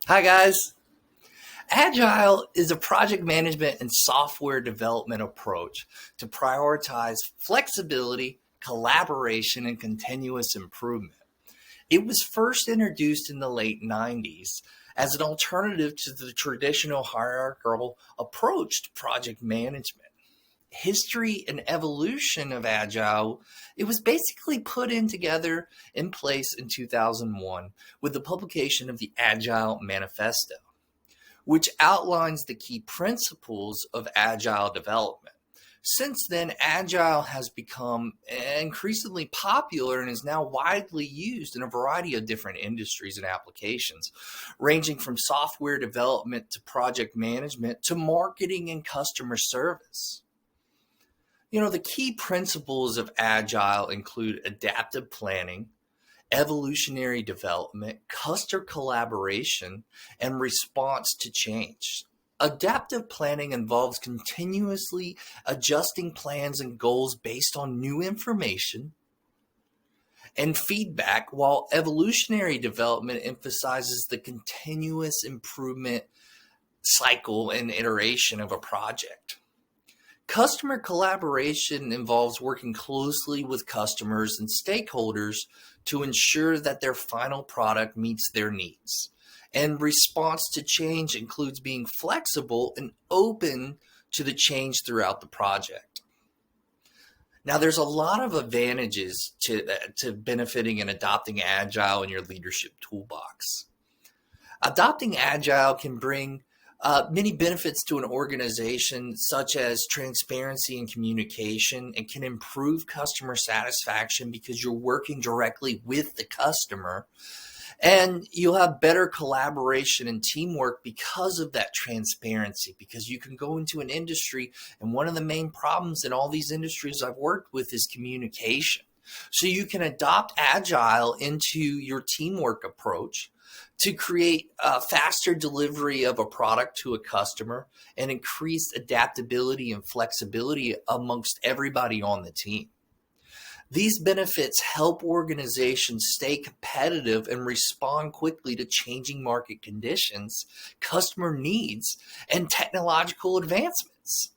Hi, guys. Agile is a project management and software development approach to prioritize flexibility, collaboration, and continuous improvement. It was first introduced in the late 90s as an alternative to the traditional hierarchical approach to project management. History and evolution of Agile, it was basically put in together in place in 2001 with the publication of the Agile Manifesto, which outlines the key principles of agile development. Since then, agile has become increasingly popular and is now widely used in a variety of different industries and applications, ranging from software development to project management to marketing and customer service. The key principles of agile include adaptive planning, evolutionary development, customer collaboration, and response to change. Adaptive planning involves continuously adjusting plans and goals based on new information and feedback, while evolutionary development emphasizes the continuous improvement cycle and iteration of a project. Customer collaboration involves working closely with customers and stakeholders to ensure that their final product meets their needs. And response to change includes being flexible and open to the change throughout the project. Now, there's a lot of advantages to benefiting and adopting Agile in your leadership toolbox. Adopting Agile can bring many benefits to an organization, such as transparency and communication, and can improve customer satisfaction because you're working directly with the customer. And you'll have better collaboration and teamwork because of that transparency, because you can go into an industry, and one of the main problems in all these industries I've worked with is communication. So you can adopt Agile into your teamwork approach to create a faster delivery of a product to a customer and increased adaptability and flexibility amongst everybody on the team. These benefits help organizations stay competitive and respond quickly to changing market conditions, customer needs, and technological advancements.